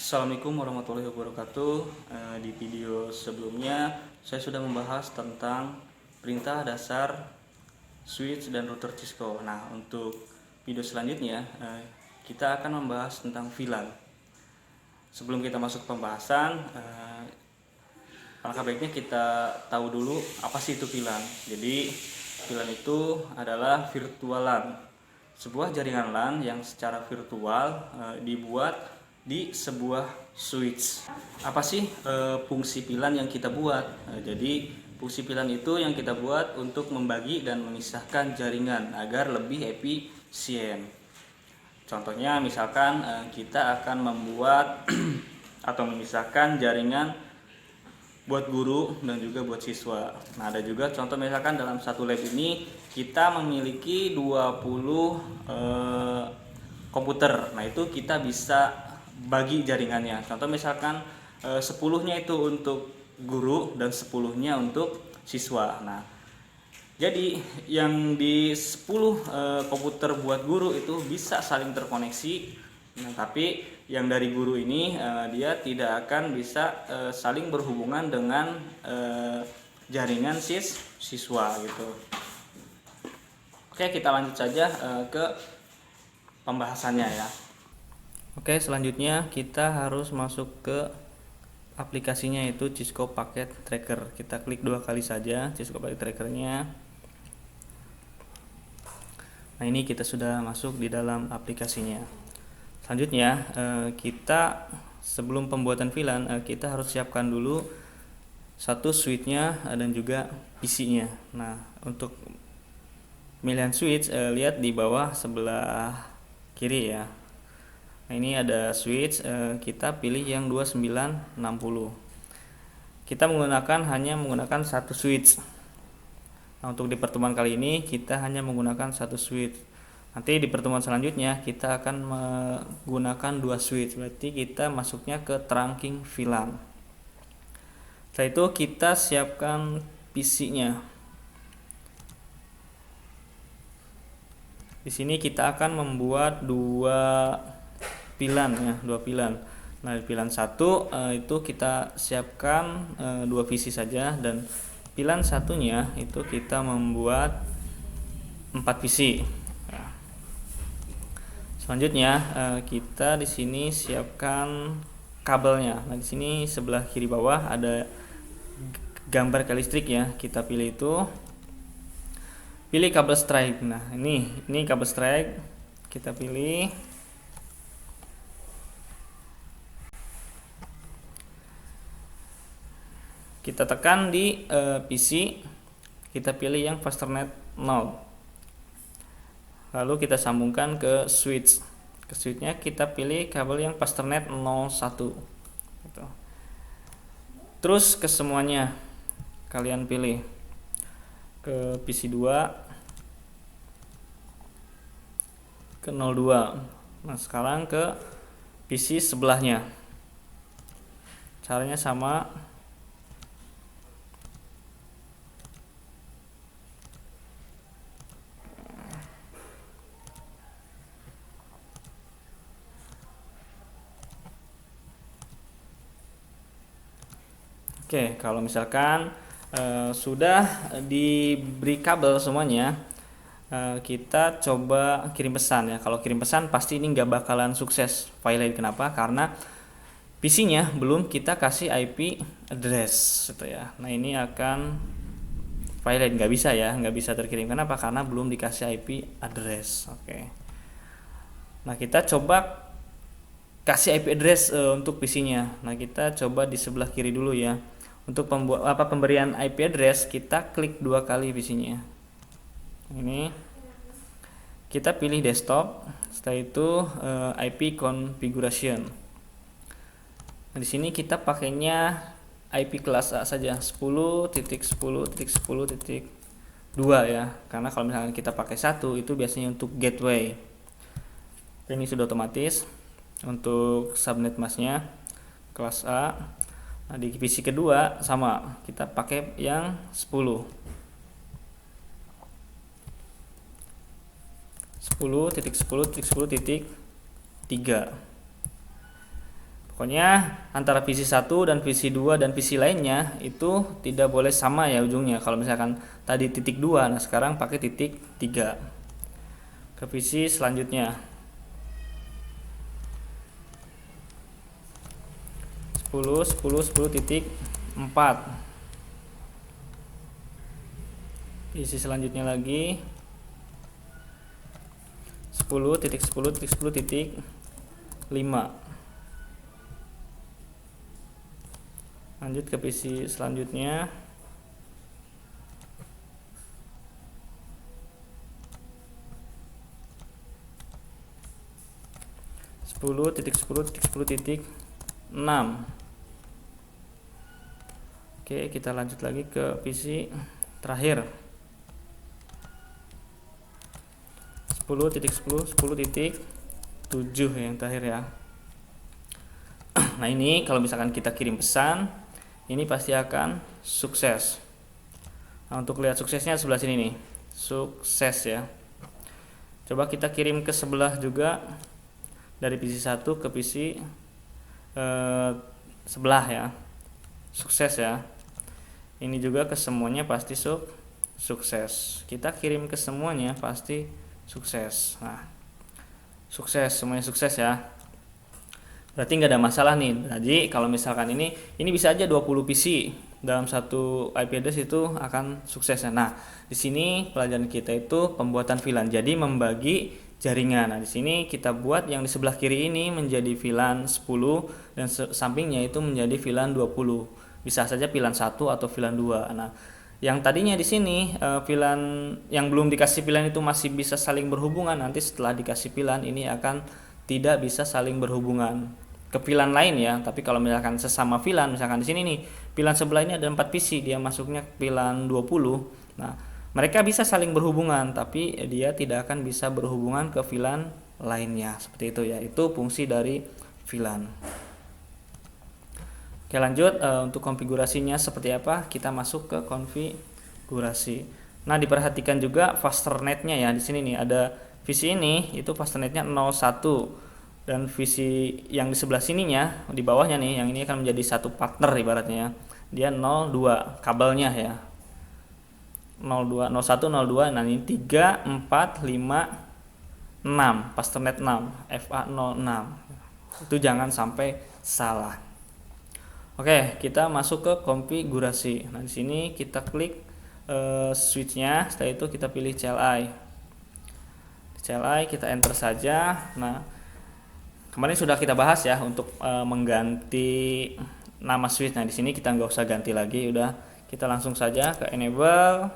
Assalamualaikum warahmatullahi wabarakatuh. Di video sebelumnya saya sudah membahas tentang perintah dasar switch dan router Cisco. Nah, untuk video selanjutnya kita akan membahas tentang VLAN. Sebelum kita masuk ke pembahasan, alangkah baiknya kita tahu dulu apa sih itu VLAN. Jadi VLAN itu adalah virtual LAN, sebuah jaringan LAN yang secara virtual dibuat di sebuah switch. Apa sih fungsi VLAN yang kita buat? Jadi fungsi VLAN itu yang kita buat untuk membagi dan memisahkan jaringan agar lebih efisien. Contohnya misalkan kita akan membuat atau memisahkan jaringan buat guru dan juga buat siswa. Nah, ada juga contoh misalkan dalam satu lab ini kita memiliki 20 komputer. Nah, itu kita bisa bagi jaringannya. Contoh misalkan 10-nya itu untuk guru dan 10-nya untuk siswa. Nah, jadi yang di 10 komputer buat guru itu bisa saling terkoneksi. Nah, tapi yang dari guru ini dia tidak akan bisa saling berhubungan dengan jaringan siswa gitu. Oke, kita lanjut saja ke pembahasannya ya. Oke, selanjutnya kita harus masuk ke aplikasinya, yaitu Cisco Packet Tracker. Kita klik 2 kali saja Cisco Packet Trackernya. Nah, ini kita sudah masuk di dalam aplikasinya. Selanjutnya kita sebelum pembuatan VLAN kita harus siapkan dulu satu switch-nya dan juga PC-nya. Nah, untuk pemilihan switch lihat di bawah sebelah kiri ya. Nah, ini ada switch, kita pilih yang 2960. Kita hanya menggunakan satu switch. Nah, untuk di pertemuan kali ini kita hanya menggunakan satu switch. Nanti di pertemuan selanjutnya kita akan menggunakan 2 switch. Berarti kita masuknya ke trunking VLAN. Setelah itu kita siapkan PC-nya. Di sini kita akan membuat 2 VLAN ya, 2 VLAN. Nah, di VLAN 1 itu kita siapkan 2 PC saja, dan VLAN satunya itu kita membuat 4 PC. Nah, selanjutnya kita di sini siapkan kabelnya. Nah, di sini sebelah kiri bawah ada gambar ke listrik ya. Kita pilih itu. Pilih kabel strike. Nah, ini kabel strike. Kita pilih. Kita tekan di PC, kita pilih yang Fasternet 0. Lalu kita sambungkan ke switch. Ke switchnya kita pilih kabel yang Fasternet 01. Gitu. Terus ke semuanya kalian pilih. Ke PC 2, ke 02. Nah, sekarang ke PC sebelahnya. Caranya sama. Oke, kalau misalkan sudah diberi kabel semuanya, kita coba kirim pesan ya. Kalau kirim pesan pasti ini nggak bakalan sukses file. Kenapa? Karena PC-nya belum kita kasih IP address gitu ya. Nah, ini akan file nggak bisa ya, nggak bisa terkirim. Kenapa? Karena belum dikasih IP address. Oke. Nah, kita coba kasih IP address untuk PC-nya. Nah, kita coba di sebelah kiri dulu ya. Untuk pemberian IP address, kita klik 2 kali PC-nya. Ini kita pilih desktop. Setelah itu IP configuration. Nah, di sini kita pakainya IP kelas A saja, 10.10.10.2 ya. Karena kalau misalnya kita pakai 1 itu biasanya untuk gateway. Ini sudah otomatis. Untuk subnet masknya kelas A. Nah, di PC kedua sama, kita pakai yang 10. 10.10.10.3. Pokoknya antara VC 1 dan VC 2 dan VC lainnya itu tidak boleh sama ya ujungnya. Kalau misalkan tadi titik 2, nah sekarang pakai titik 3. Ke VC selanjutnya. 10 titik 4. VC selanjutnya lagi 10 titik 5. Lanjut ke PC selanjutnya. Sepuluh titik 6. Oke, kita lanjut lagi ke PC terakhir. 10 titik 7 yang terakhir ya. Nah ini kalau misalkan kita kirim pesan, ini pasti akan sukses. Nah, untuk lihat suksesnya sebelah sini nih, sukses ya. Coba kita kirim ke sebelah juga, dari PC 1 ke PC sebelah ya, sukses ya. Ini juga ke semuanya pasti sukses. Kita kirim ke semuanya pasti sukses. Nah, sukses, semuanya sukses ya. Berarti nggak ada masalah nih. Jadi kalau misalkan ini bisa aja 20 PC dalam satu IP address itu akan sukses. Nah, di sini pelajaran kita itu pembuatan VLAN. Jadi membagi jaringan. Nah, di sini kita buat yang di sebelah kiri ini menjadi VLAN 10 dan sampingnya itu menjadi VLAN 20. Bisa saja VLAN 1 atau VLAN 2. Nah, yang tadinya di sini VLAN yang belum dikasih VLAN itu masih bisa saling berhubungan, nanti setelah dikasih VLAN ini akan tidak bisa saling berhubungan ke VLAN lain ya. Tapi kalau misalkan sesama VLAN, misalkan di sini nih VLAN sebelah ini ada 4 PC, dia masuknya VLAN 20. Nah, mereka bisa saling berhubungan tapi dia tidak akan bisa berhubungan ke VLAN lainnya. Seperti itu ya. Itu fungsi dari VLAN. Oke, lanjut untuk konfigurasinya seperti apa? Kita masuk ke konfigurasi. Nah, diperhatikan juga fasternetnya ya. Di sini nih ada VC ini itu fasternetnya 01. Dan visi yang di sebelah sininya di bawahnya nih, yang ini akan menjadi satu partner ibaratnya. Dia 02 kabelnya ya. 02 01 02. Nah, ini 3 4 5 6, Fasternet 6, FA06. Itu jangan sampai salah. Oke, kita masuk ke konfigurasi. Nah, di sini kita klik switchnya, setelah itu kita pilih CLI. CLI kita enter saja. Nah, kemarin sudah kita bahas ya untuk mengganti nama switch. Nah, di sini kita nggak usah ganti lagi, udah kita langsung saja ke enable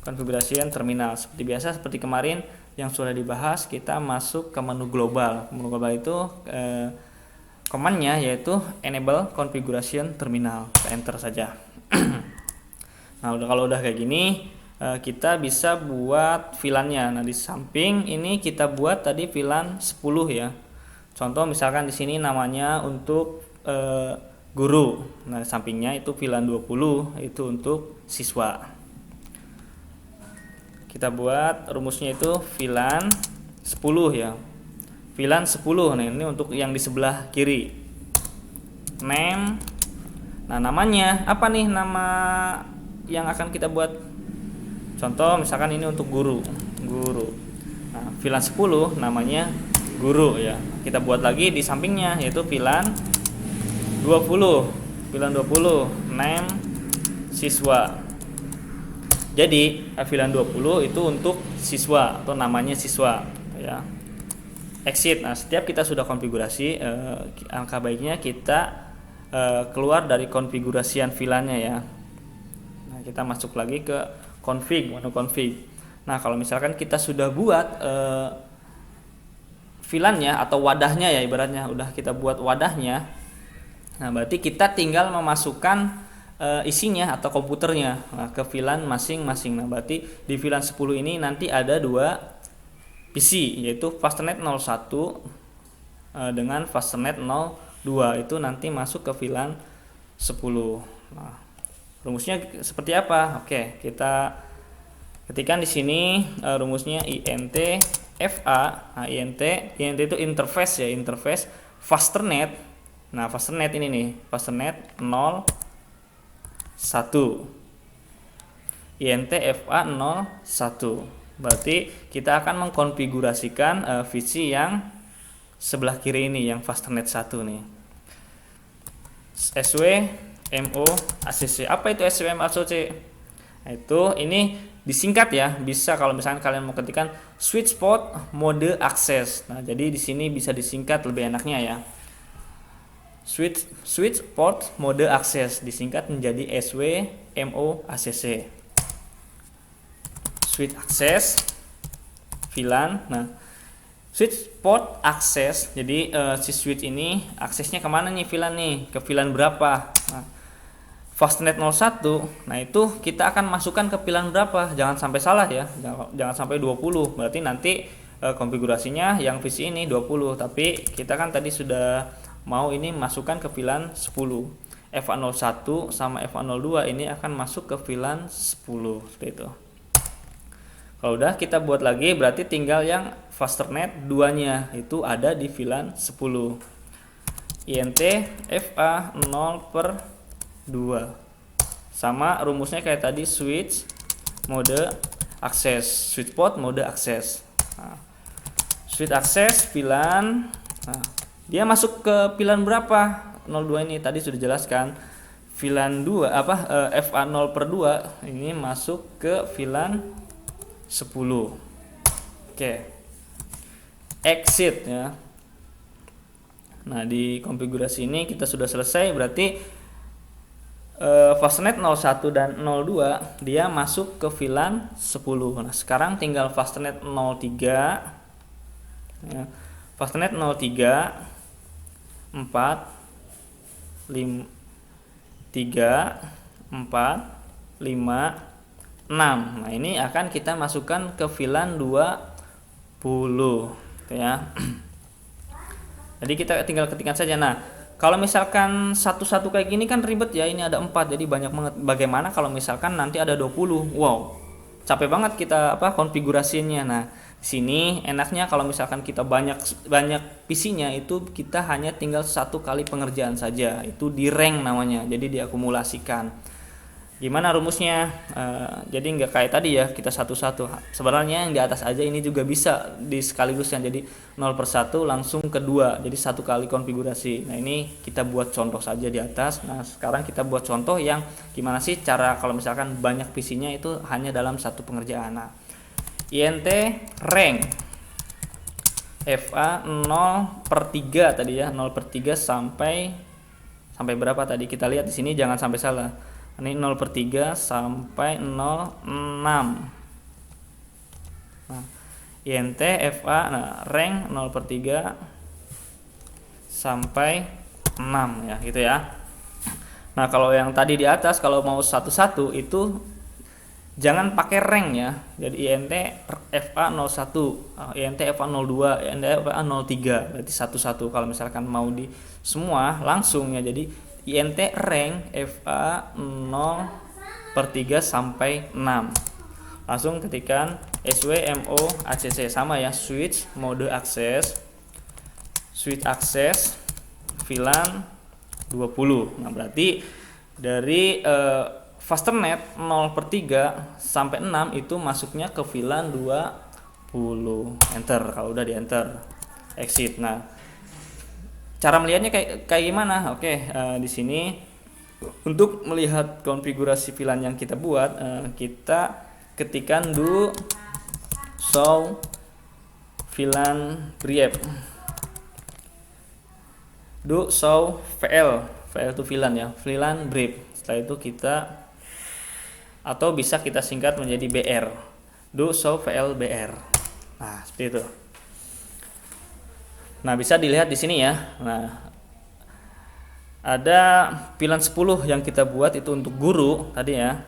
configuration terminal. Seperti biasa, seperti kemarin yang sudah dibahas, kita masuk ke menu global. Menu global itu commandnya yaitu enable configuration terminal. Kita enter saja. Nah, kalau udah kayak gini, kita bisa buat VLAN-nya. Nah, di samping ini kita buat tadi VLAN 10 ya. Contoh misalkan di sini namanya untuk guru. Nah, sampingnya itu VLAN 20 itu untuk siswa. Kita buat rumusnya itu VLAN 10 ya. VLAN 10. Nah, ini untuk yang di sebelah kiri. Name. Nah, namanya apa nih nama yang akan kita buat? Contoh misalkan ini untuk guru. Nah, VLAN 10 namanya guru ya. Kita buat lagi di sampingnya yaitu VLAN 20. VLAN 20 name siswa. Jadi VLAN 20 itu untuk siswa atau namanya siswa ya. Exit. Nah, setiap kita sudah konfigurasi, angka baiknya kita keluar dari konfigurasian VLAN-nya ya. Nah, kita masuk lagi ke config, menu config. Nah, kalau misalkan kita sudah buat VLAN-nya atau wadahnya ya, ibaratnya udah kita buat wadahnya. Nah, berarti kita tinggal memasukkan isinya atau komputernya ke VLAN masing-masing. Nah, berarti di VLAN 10 ini nanti ada 2 PC, yaitu Fasternet 01 dengan Fasternet 02. Itu nanti masuk ke VLAN 10. Nah, rumusnya seperti apa? Oke, kita ketikkan di sini rumusnya INT FA. Nah, INT itu interface ya, interface Fasternet Nah, fasternet ini nih, fasternet 0 1. INT-FA 01. Berarti kita akan mengkonfigurasikan VC yang sebelah kiri ini, yang fasternet 1 nih. SW MO ACC. Apa itu SW MO ACC? Itu ini disingkat ya. Bisa kalau misalnya kalian mau ketikkan switch port mode access. Nah, jadi di sini bisa disingkat lebih enaknya ya. Switch port mode access disingkat menjadi SW MO ACC. Switch access VLAN. Nah, switch port access, jadi si switch ini aksesnya kemana nih VLAN nih, ke VLAN berapa. Nah, fasternet 01, nah itu kita akan masukkan ke VLAN berapa, jangan sampai salah ya, jangan sampai 20, berarti nanti konfigurasinya yang VC ini 20, tapi kita kan tadi sudah mau ini masukkan ke VLAN 10. FA01 sama FA02 ini akan masuk ke VLAN 10 seperti itu. Kalau udah kita buat lagi, berarti tinggal yang fasternet 2-nya itu ada di VLAN 10. INT FA 0/2. Sama rumusnya kayak tadi, switch mode access, switch port mode access. Nah, switch access VLAN. Nah, dia masuk ke VLAN berapa? 02 ini tadi sudah jelaskan. VLAN 2 FA 0/2 ini masuk ke VLAN 10. Oke. Exit ya. Nah, di konfigurasi ini kita sudah selesai, berarti fasternet 01 dan 02 dia masuk ke VLAN 10. Nah, sekarang tinggal fasternet 03 ya. Fasternet 03 4 5 3 4 5 6. Nah, ini akan kita masukkan ke VLAN 20 ya. Jadi kita tinggal ketikkan saja. Nah, kalau misalkan satu-satu kayak gini kan ribet ya, ini ada 4 jadi banyak banget. Bagaimana kalau misalkan nanti ada 20? Wow, capek banget kita konfigurasinya. Nah, sini enaknya kalau misalkan kita banyak PC-nya itu kita hanya tinggal satu kali pengerjaan saja, itu di rank namanya, jadi diakumulasikan. Gimana rumusnya? Jadi nggak kayak tadi ya kita satu-satu. Sebenarnya yang di atas aja ini juga bisa di sekaligus yang jadi 0/1 langsung kedua, jadi satu kali konfigurasi. Nah, ini kita buat contoh saja di atas. Nah, sekarang kita buat contoh yang gimana sih cara kalau misalkan banyak PC-nya itu hanya dalam satu pengerjaan. Nah, INT rank FA 0/3 tadi ya, 0/3 sampai berapa tadi kita lihat di sini, jangan sampai salah. Ini 0/3 sampai 06. Nah, INT FA rank 0/3 sampai 6 ya, gitu ya. Nah, kalau yang tadi di atas kalau mau satu-satu itu jangan pakai rank ya. Jadi INT FA 01, INT FA 02, INT FA 03, berarti satu-satu. Kalau misalkan mau di semua langsung ya, jadi INT rank FA 0/3 sampai 6. Langsung ketikkan SWMO ACC, sama ya, switch mode access, switch access VLAN 20. Nah, berarti dari fasternet 0/3 sampai 6 itu masuknya ke VLAN 20. Enter. Kalau udah di enter, exit. Nah, cara melihatnya kayak gimana? Oke, di sini untuk melihat konfigurasi VLAN yang kita buat, kita ketikkan do show VLAN brief. Do show VL itu VLAN ya, VLAN brief. Setelah itu kita, atau bisa kita singkat menjadi BR. Do show VL BR. Nah, seperti itu. Nah, bisa dilihat di sini ya. Nah, ada VLAN 10 yang kita buat itu untuk guru tadi ya.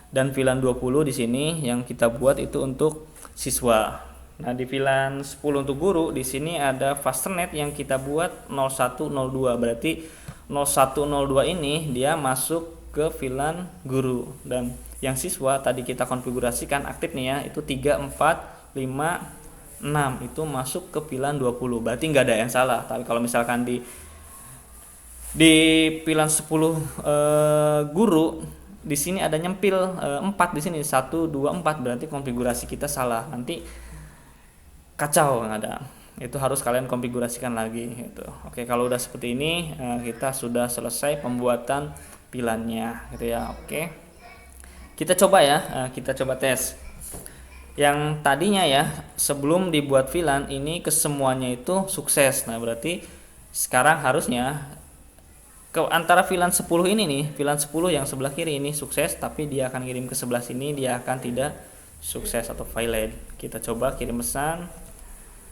Dan VLAN 20 di sini yang kita buat itu untuk siswa. Nah, di VLAN 10 untuk guru di sini ada fasternet yang kita buat 0102. Berarti 0102 ini dia masuk ke VLAN guru, dan yang siswa tadi kita konfigurasikan aktif nih ya, itu 3 4 5 6 itu masuk ke VLAN 20. Berarti nggak ada yang salah. Tapi kalau misalkan di Di VLAN 10 guru di sini ada nyempil 4 di sini 1 2 4, berarti konfigurasi kita salah, nanti kacau yang ada. Itu harus kalian konfigurasikan lagi gitu. Oke, kalau udah seperti ini kita sudah selesai pembuatan VLAN-nya gitu ya. Oke, kita coba ya, kita coba tes yang tadinya ya. Sebelum dibuat VLAN ini kesemuanya itu sukses. Nah berarti sekarang harusnya ke antara VLAN 10 ini nih, VLAN 10 yang sebelah kiri ini sukses, tapi dia akan kirim ke sebelah sini dia akan tidak sukses atau failed. Kita coba kirim pesan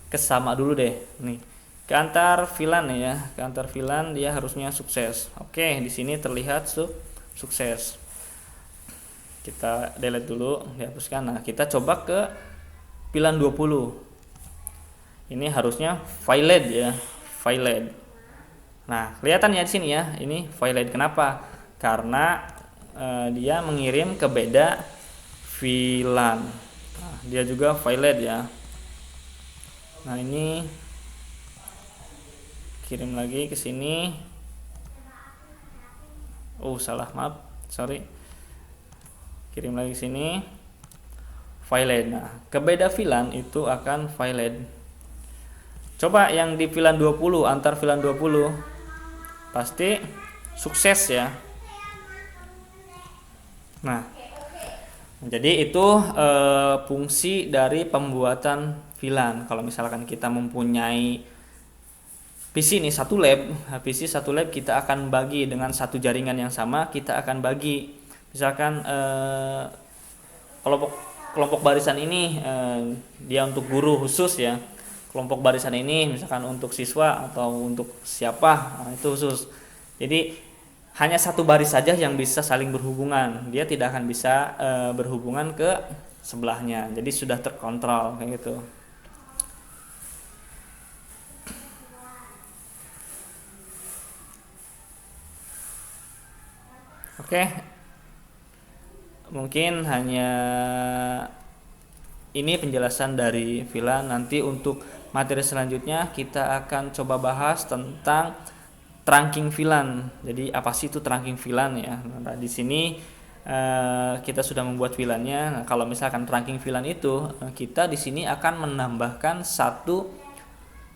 ke sama dulu deh nih, ke antar VLAN ya, ke antar VLAN dia harusnya sukses. Oke, di sini terlihat sukses. Kita delete dulu, dihapuskan. Nah kita coba ke VLAN 20, ini harusnya failed ya, failed. Nah kelihatan ya di sini ya, ini failed. Kenapa? Karena dia mengirim ke beda VLAN. Nah, dia juga failed ya. Nah ini kirim lagi ke sini. Oh salah, maaf, sorry. Kirim lagi ke sini, failed. Nah ke beda VLAN itu akan failed. Coba yang di VLAN 20, antar VLAN 20 pasti sukses ya. Nah jadi itu fungsi dari pembuatan VLAN. Kalau misalkan kita mempunyai PC ini satu lab, PC satu lab kita akan bagi dengan satu jaringan yang sama, kita akan bagi misalkan kelompok kelompok barisan ini dia untuk guru khusus ya, kelompok barisan ini misalkan untuk siswa atau untuk siapa, nah, itu khusus. Jadi hanya satu baris saja yang bisa saling berhubungan, dia tidak akan bisa berhubungan ke sebelahnya, jadi sudah terkontrol kayak gitu. Oke, mungkin hanya ini penjelasan dari VLAN. Nanti untuk materi selanjutnya kita akan coba bahas tentang trunking VLAN. Jadi apa sih itu trunking VLAN ya? Nah, di sini kita sudah membuat VLAN-nya. Nah, kalau misalkan trunking VLAN itu kita di sini akan menambahkan satu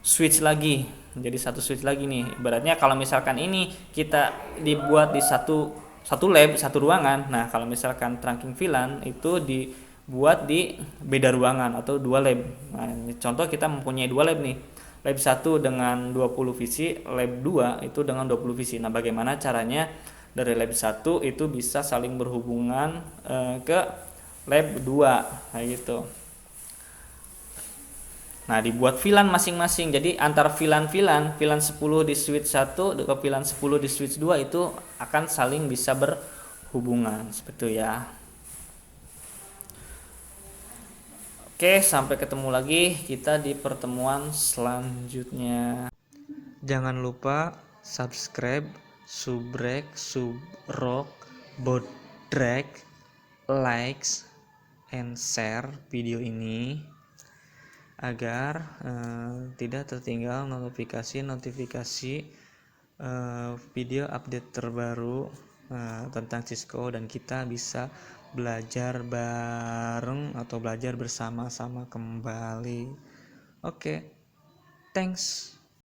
switch lagi. Jadi satu switch lagi nih. Ibaratnya kalau misalkan ini kita dibuat di satu lab, satu ruangan. Nah, kalau misalkan trunking VLAN itu dibuat di beda ruangan atau dua lab. Nah, contoh kita mempunyai dua lab nih. Lab 1 dengan 20 visi, lab 2 itu dengan 20 visi. Nah, bagaimana caranya dari lab 1 itu bisa saling berhubungan ke lab 2 kayak gitu. Nah, dibuat VLAN masing-masing. Jadi antar VLAN 10 di switch 1 ke VLAN 10 di switch 2 itu akan saling bisa berhubungan seperti itu ya. Oke, sampai ketemu lagi kita di pertemuan selanjutnya. Jangan lupa subscribe, subrek, subrok, bodrek, likes, and share video ini agar tidak tertinggal notifikasi video update terbaru tentang Cisco, dan kita bisa belajar bareng atau belajar bersama-sama kembali. Oke, thanks.